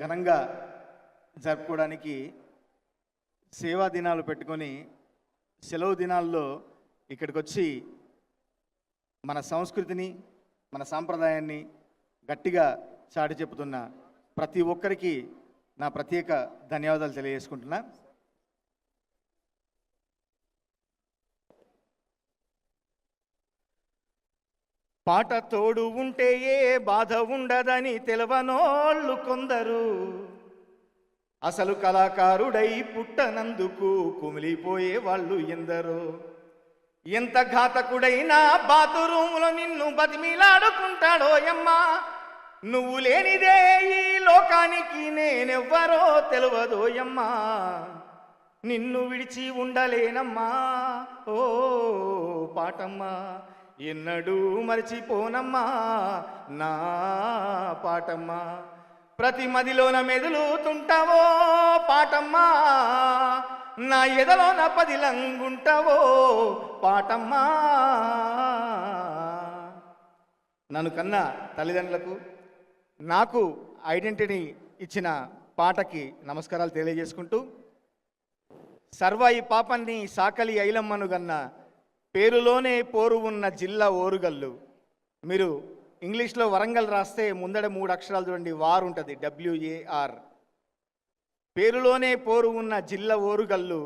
ఘనంగా జరుపుకోవడానికి సేవా దినాలు పెట్టుకొని సెలవు దినాల్లో ఇక్కడికి వచ్చి మన సంస్కృతిని మన సాంప్రదాయాన్ని గట్టిగా చాటి చెప్పుతున్న ప్రతి ఒక్కరికి నా ప్రత్యేక ధన్యవాదాలు తెలియజేసుకుంటున్నా. పాట తోడు ఉంటే ఏ బాధ ఉండదని తెలవనోళ్ళు కొందరు, అసలు కళాకారుడై పుట్టనందుకు కుమిలిపోయే వాళ్ళు ఎందరో. ఎంత ఘాతకుడైనా బాతురూములో నిన్ను బతిమిలాడుకుంటాడో యమ్మా, నువ్వు లేనిదే ఈ లోకానికి నేనెవ్వరో తెలియదోయమ్మా, నిన్ను విడిచి ఉండలేనమ్మా ఓ పాటమ్మా, ఎన్నడూ మరిచిపోనమ్మా నా పాటమ్మా, ప్రతి మదిలోన మెదులుతుంటావో పాటమ్మా, నా ఎదలోన పదిలంగుంటావో పాటమ్మా. నన్ను కన్నా తల్లిదండ్రులకు నాకు ఐడెంటిటీ ఇచ్చిన పాటకి నమస్కారాలు తెలియజేసుకుంటూ, సర్వాయి పాపన్ని సాకలి ఐలమ్మను గన్న పేరులోనే పోరు ఉన్న జిల్లా ఓరుగల్లు. మీరు ఇంగ్లీష్లో వరంగల్ రాస్తే ముందడ 3 అక్షరాలు చూడండి, వార్ ఉంటుంది, WAR. పేరులోనే పోరు ఉన్న జిల్లా ఓరుగల్లు,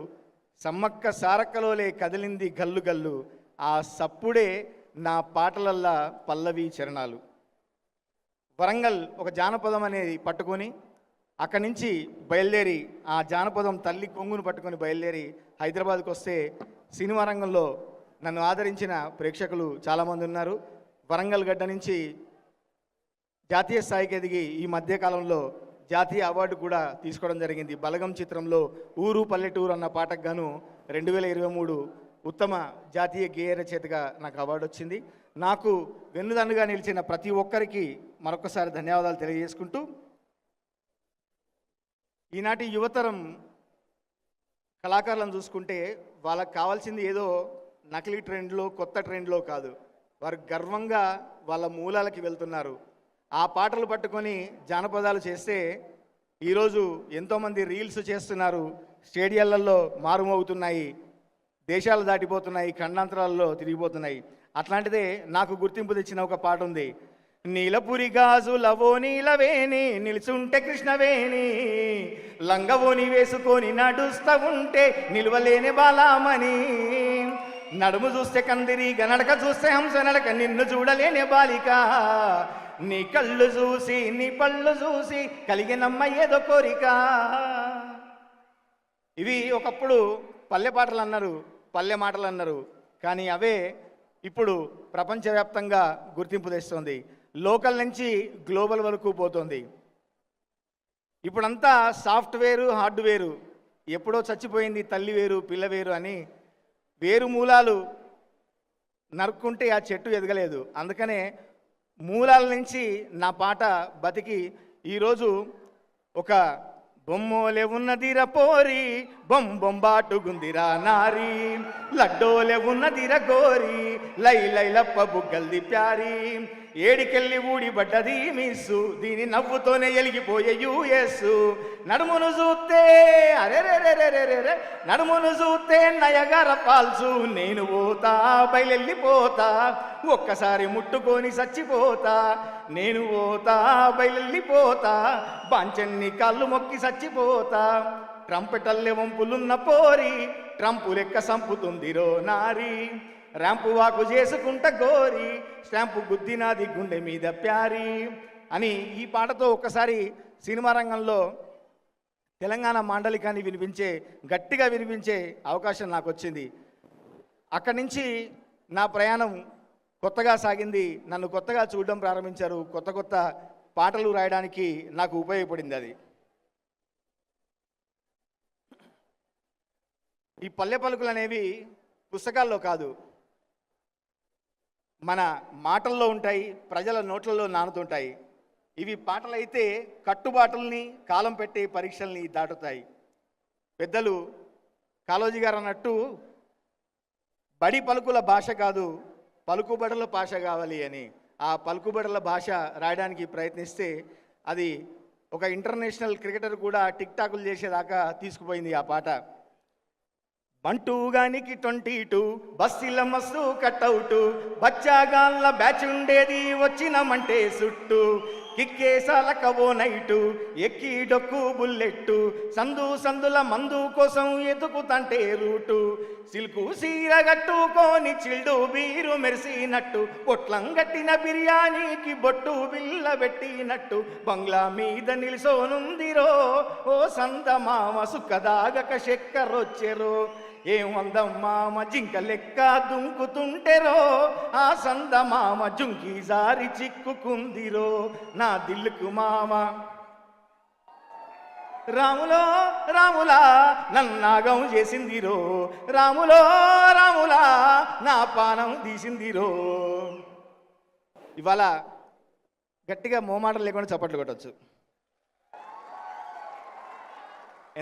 సమ్మక్క సారక్కలోలే కదిలింది గల్లు గల్లు, ఆ సప్పుడే నా పాటలల్లా పల్లవి చరణాలు. వరంగల్ ఒక జానపదం అనేది పట్టుకొని అక్కడి నుంచి బయలుదేరి ఆ జానపదం తల్లి కొంగును పట్టుకొని బయలుదేరి హైదరాబాద్కి వస్తే సినిమా రంగంలో నన్ను ఆదరించిన ప్రేక్షకులు చాలామంది ఉన్నారు. వరంగల్ గడ్డ నుంచి జాతీయ స్థాయికి ఎదిగి ఈ మధ్యకాలంలో జాతీయ అవార్డు కూడా తీసుకోవడం జరిగింది. బలగం చిత్రంలో ఊరు పల్లెటూరు అన్న పాటకు గాను 2023 ఉత్తమ జాతీయ గేయ రచయితగా నాకు అవార్డు వచ్చింది. నాకు వెన్నుదన్నుగా నిలిచిన ప్రతి ఒక్కరికి మరొకసారి ధన్యవాదాలు తెలియజేసుకుంటూ, ఈనాటి యువతరం కళాకారులను చూసుకుంటే వాళ్ళకి కావాల్సింది ఏదో నకిలీ ట్రెండ్లో కొత్త ట్రెండ్లో కాదు, వారు గర్వంగా వాళ్ళ మూలాలకి వెళ్తున్నారు. ఆ పాటలు పట్టుకొని జానపదాలు చేస్తే ఈరోజు ఎంతోమంది రీల్స్ చేస్తున్నారు, స్టేడియాలలో మారుమవుతున్నాయి, దేశాలు దాటిపోతున్నాయి, ఖండాంతరాల్లో తిరిగిపోతున్నాయి. అట్లాంటిదే నాకు గుర్తింపు తెచ్చిన ఒక పాట ఉంది. నీలపురి గాజులవో నీలవేణి నిలుచుంటే కృష్ణవేణి, లంగవోని వేసుకొని నడుస్తూ ఉంటే నిలువలేని బాలామణి, నడుము చూస్తే కందిరిగా నడక చూస్తే హంస నడక, నిన్ను చూడలేని బాలిక, నీ కళ్ళు చూసి నీ పళ్ళు చూసి కలిగినమ్మ ఏదో కోరిక. ఇవి ఒకప్పుడు పల్లె పాటలు అన్నారు, పల్లె మాటలు అన్నారు, కానీ అవే ఇప్పుడు ప్రపంచవ్యాప్తంగా గుర్తింపు తెస్తుంది. లోకల్ నుంచి గ్లోబల్ వరకు పోతుంది. ఇప్పుడంతా సాఫ్ట్వేరు హార్డ్వేరు, ఎప్పుడో చచ్చిపోయింది తల్లి వేరు పిల్ల వేరు అని వేరు మూలాలు నరుక్కుంటే ఆ చెట్టు ఎదగలేదు. అందుకనే మూలాల నుంచి నా పాట బతికి ఈరోజు ఒక బొమ్మోలే ఉన్నదిర పోరి బొంబాటుగుందిరా నారి, లడ్డోలే ఉన్నదిర గోరి లై లైలప్ప బుగ్గల్ది ప్యారి, ఏడికెళ్ళి ఊడిపడ్డది మిస్సు దీని నవ్వుతోనే ఎలిగిపోయే యూఎస్, నడుమును చూస్తే అరెరెరెరెరెరె నడుమును చూస్తే నయగర ఫాల్సు, నేను పోతా బయలెళ్ళిపోతా ఒక్కసారి ముట్టుకొని చచ్చిపోతా, నేను పోతా బయలెళ్ళిపోతా బాంచన్ని కాళ్ళు మొక్కి చచ్చిపోతా, ట్రంపెటల్లె వంపులున్న పోరి ట్రంపు లెక్క సంపుతుందిరో నారి, ర్యాంపు వాకు చేసుకుంట గోరి స్టాంపు గుద్దినాది గుండె మీద ప్యారి అని ఈ పాటతో ఒక్కసారి సినిమా రంగంలో తెలంగాణ మాండలికాన్ని గట్టిగా వినిపించే అవకాశం నాకు వచ్చింది. అక్కడి నుంచి నా ప్రయాణం కొత్తగా సాగింది, నన్ను కొత్తగా చూడడం ప్రారంభించారు, కొత్త కొత్త పాటలు రాయడానికి నాకు ఉపయోగపడింది అది. ఈ పల్లె పలుకులు అనేవి పుస్తకాల్లో కాదు, మన మాటల్లో ఉంటాయి, ప్రజల నోట్లలో నానుతుంటాయి. ఇవి పాటలైతే కట్టుబాటుల్ని కాలం పెట్టే పరీక్షల్ని దాటుతాయి. పెద్దలు కాళోజీ గారు అన్నట్టు బడి పలుకుల భాష కాదు పలుకుబడుల భాష కావాలి అని. ఆ పలుకుబడుల భాష రాయడానికి ప్రయత్నిస్తే అది ఒక ఇంటర్నేషనల్ క్రికెటర్ కూడా టిక్ టాకులు చేసేదాకా తీసుకుపోయింది ఆ పాట. బంటూ గానికి 22 బస్సిల మస్తు కట్అవుట్, బచ్చాగాళ్ళ బ్యాచ్ ఉండేది వచ్చినమంటే సుట్టు, కిక్కేసాలకవో నైటు ఎక్కి డొక్కు బుల్లెట్టు, సందు సందుల మందు కోసం ఎతుకుతంటే రూటు, సిల్కు సీర గట్టుకొని చిల్డు బీరు మెరిసినట్టు, పొట్లం గట్టిన బిర్యానీకి బొట్టు బిల్ల పెట్టినట్టు, బంగ్లా మీద నిలిసోనుందిరో ఓ సందమామ సుక్కదాగక చక్కరొచ్చెరో, ఏం అందం మామ జింక లెక్క దుంకుతుంటెరో, ఆ సందమామ జుంకి జారి చిక్కుకుందిరో నా దిల్లుకు మామ. రాములో రాములా నన్నాగం చేసిందిరో, రాములో రాములా నా పానం తీసిందిరో. ఇవాళ గట్టిగా మోమాటలు లేకుండా చప్పట్లు కొట్టచ్చు.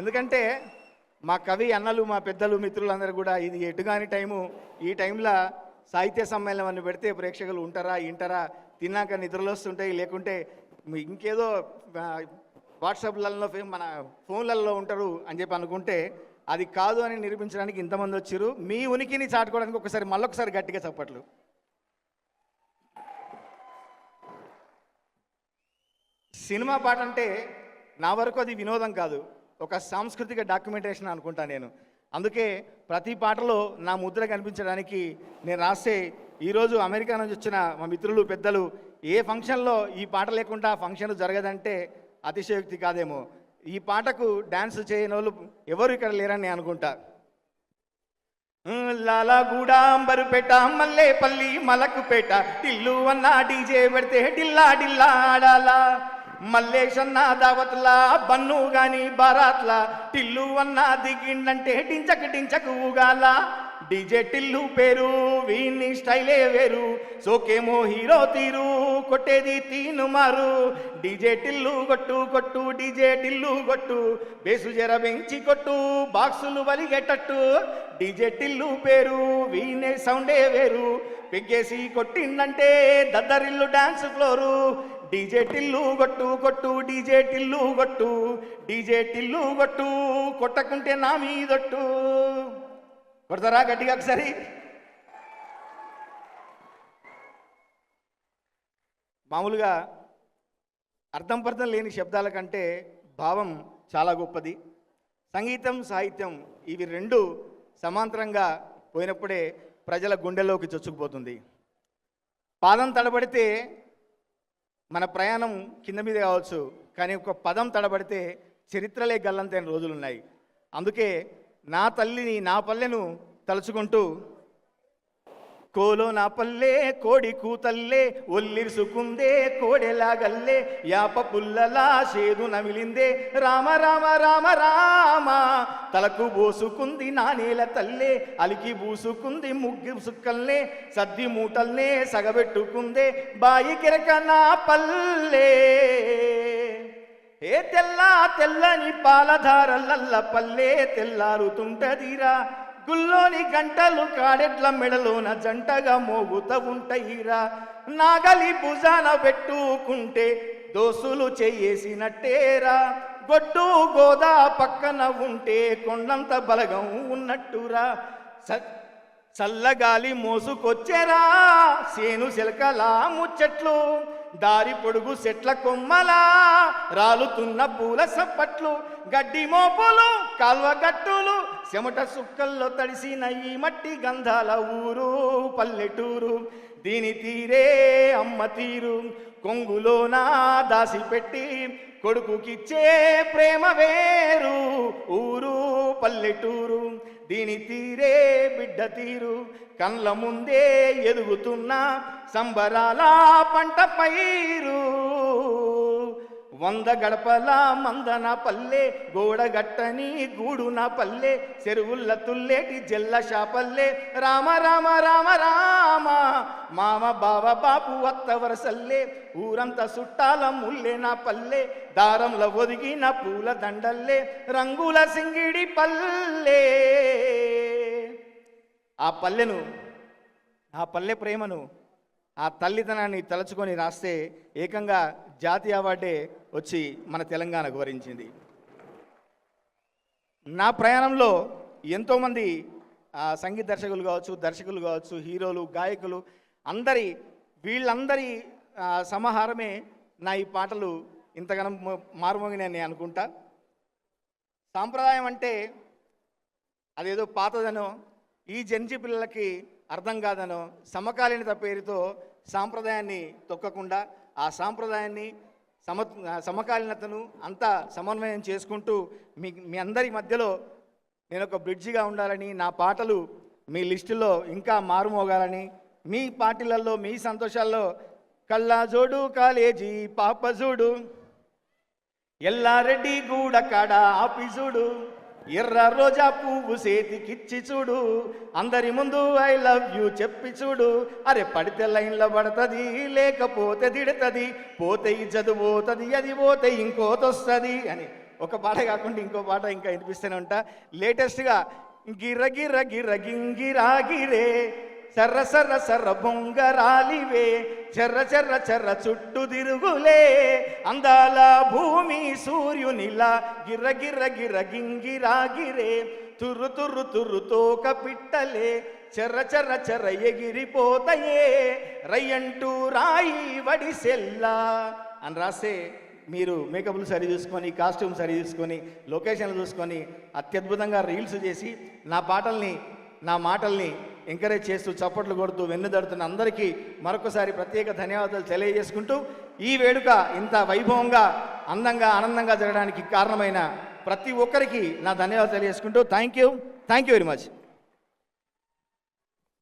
ఎందుకంటే మా కవి అన్నలు, మా పెద్దలు, మిత్రులందరూ కూడా ఇది ఎటుగాని టైము, ఈ టైంలో సాహిత్య సమ్మేళనం అని పెడితే ప్రేక్షకులు ఉంటారా వింటారా, తిన్నాక నిద్రలు వస్తుంటాయి, లేకుంటే ఇంకేదో వాట్సాప్లలో మన ఫోన్లలో ఉంటారు అని చెప్పి అనుకుంటే అది కాదు అని నిరూపించడానికి ఇంతమంది వచ్చారు. మీ ఉనికిని చాటుకోవడానికి ఒకసారి మళ్ళొకసారి గట్టిగా చప్పట్లు. సినిమా పాట అంటే నా వరకు అది వినోదం కాదు, ఒక సాంస్కృతిక డాక్యుమెంటేషన్ అనుకుంటా నేను. అందుకే ప్రతి పాటలో నా ముద్ర కనిపించడానికి నేను రాసే, ఈరోజు అమెరికా నుంచి వచ్చిన మా మిత్రులు పెద్దలు ఏ ఫంక్షన్లో ఈ పాట లేకుండా ఫంక్షన్ జరగదంటే అతిశయోక్తి కాదేమో. ఈ పాటకు డ్యాన్స్ చేయని వాళ్ళు ఎవరు ఇక్కడ లేరని నేను అనుకుంటా. లాలాగూడ, అంబరుపేట, మల్లేపల్లి, మలకుపేట, టిల్లు అన్న డీజే పెడితే డిల్లా డిల్లా ఆడాలా, మల్లేశన్న దావత్లా, బన్ను గాని బారాత్లా, టిల్లు అన్న దిగిండంటే డించకు డించకు ఊగాల. డీజే టిల్లు పేరు వీని స్టైలే వేరు, సోకేమో హీరో తీరు కొట్టేది తీను మారు. డీజే టిల్లు కొట్టు కొట్టు డీజే టిల్లు కొట్టు, బేసు జర బెంచి కొట్టు బాక్సులు వలిగేటట్టు. డీజే టిల్లు పేరు వీనే సౌండే వేరు, పెగ్గేసి కొట్టిందంటే దద్దరిల్లు డాన్స్ ఫ్లోరు. డీజే టిల్లు కొట్టు కొట్టు డీజే టిల్లు కొట్టు, డీజే టిల్లు కొట్టు కొట్టకుంటే నా మీదొట్టు. కొడతారా గట్టిగా ఒకసారి? మామూలుగా అర్థం పర్థం లేని శబ్దాల కంటే భావం చాలా గొప్పది. సంగీతం, సాహిత్యం ఇవి రెండు సమాంతరంగా పోయినప్పుడే ప్రజల గుండెల్లోకి చొచ్చుకుపోతుంది. పాదం తడబడితే మన ప్రయాణం కింద మీద కావచ్చు, కానీ ఒక పదం తడబడితే చరిత్రలే గల్లంతైన రోజులున్నాయి. అందుకే నా తల్లిని, నా పల్లెను తలుచుకుంటూ, కోలో నా పల్లె కోడి కూతల్లే, ఒల్లిరుసుకుందే కోడెలాగల్లే, యాప పుల్లలా చేదు నమిలిందే, రామ రామ రామ రామ, తలకు బోసుకుంది నానేల తల్లే, అలికి బూసుకుంది ముగ్గు సుక్కల్నే, సద్ది మూటల్నే సగబెట్టుకుందే, బాయి కిరక నా పల్లె. ఏ తెల్ల తెల్లని పాలధారలల్ల పల్లె తెల్లారుతుంటదిరా, గుల్లోని గంటలు కాడెట్ల మెడలోన జంటగా మోగుతూ ఉంటాయిరా, నాగలి భుజాన పెట్టుకుంటే దోసులు చేసినట్టేరా, గొడ్డు గోదా పక్కన ఉంటే కొండంత బలగం ఉన్నట్టురా, చల్లగాలి మోసుకొచ్చేరా సేను శిలకలా ముచ్చట్లు, దారి పొడుగు చెట్ల కొమ్మలా రాలుతున్న పూల సప్పట్లు, గడ్డి మోపులు కాల్వ గట్టులు చెమట సుక్కల్లో తడిసిన ఈ మట్టి గంధాల ఊరు పల్లెటూరు. దీని తీరే అమ్మ తీరు, కొంగులోనా దాసిపెట్టి కొడుకుకిచ్చే ప్రేమ వేరు, ఊరు పల్లెటూరు. దీని తీరే బిడ్డ తీరు, కళ్ళ ముందే ఎదుగుతున్న సంబరాల పంట పైరు. 100 గడపల మందన పల్లె, గోడగట్టని గూడు నా పల్లె, చెరువుల్ల తుల్లేటి జల్ల షాపల్లె, రామ రామ రామ రామ, మామ బావ బాపు అత్త వరసల్లే, ఊరంతా చుట్టాల ముల్లే నా పల్లె, దారంలో ఒదిగిన పూల దండల్లే, రంగుల సింగిడి పల్లె. ఆ పల్లెను, ఆ పల్లె ప్రేమను, ఆ తల్లితనాన్ని తలుచుకొని రాస్తే ఏకంగా జాతీయ అవార్డే వచ్చి మన తెలంగాణకు వరించింది. నా ప్రయాణంలో ఎంతోమంది సంగీత దర్శకులు కావచ్చు, దర్శకులు కావచ్చు, హీరోలు, గాయకులు వీళ్ళందరి సమాహారమే నా ఈ పాటలు ఇంతగానం మారుమోగినాయని నేను అనుకుంటా. సాంప్రదాయం అంటే అదేదో పాతదనో, ఈ జంజి పిల్లలకి అర్థం కాదనో, సమకాలీనత పేరుతో సాంప్రదాయాన్ని తొక్కకుండా ఆ సాంప్రదాయాన్ని సమకాలీనతను అంతా సమన్వయం చేసుకుంటూ మీ అందరి మధ్యలో నేను ఒక బ్రిడ్జిగా ఉండాలని, నా పాటలు మీ లిస్టులో ఇంకా మారుమోగాలని, మీ పార్టీలలో మీ సంతోషాల్లో కళ్ళజోడు కాలేజీ పాపజూడు, ఎల్లారెడ్డి గూడ కాడ ఆఫీసుడు, ఎర్ర రోజా పువ్వు చేతికిచ్చి చూడు, అందరి ముందు ఐ లవ్ యూ చెప్పి చూడు, అరే పడితే లైన్లో పడుతుంది, లేకపోతే తిడుతుంది, పోతే ఇజ్జతు పోతుంది, అది పోతే ఇంకోతొస్తుంది అని ఒక పాట కాకుండా ఇంకో పాట ఇంకా వినిపిస్తూనే ఉంటా. లేటెస్ట్గా గిర్ర గిర్ర గిర్ర గింగిరాగిరే, సర్ర సర్ర సర్ర బొంగరాలివే, చెర్ర చెర్ర చెర్ర చుట్టు తిరుగులే, అందాల భూమి సూర్యునిలా గిర్ర గిర్ర గిర్ర గింగిరాగిరే, తుర్రు తుర్రు తుర్రు తోక పిట్టలే, చెర్ర చెర్ర చెర్ర ఎగిరిపోతాయే, రయ్యంటూ రాయి వడిసెల్లా అని రాస్తే మీరు మేకప్లు సరి చూసుకొని, కాస్ట్యూమ్ సరి చూసుకొని, లొకేషన్లు చూసుకొని అత్యద్భుతంగా రీల్స్ చేసి నా మాటల్ని ఎంకరేజ్ చేస్తూ చప్పట్లు కొడుతూ వెన్నుదడుతున్న అందరికీ మరొకసారి ప్రత్యేక ధన్యవాదాలు తెలియజేసుకుంటూ, ఈ వేడుక ఇంత వైభవంగా, అందంగా, ఆనందంగా జరగడానికి కారణమైన ప్రతి ఒక్కరికి నా ధన్యవాదాలు తెలియజేసుకుంటూ థ్యాంక్ యూ వెరీ మచ్.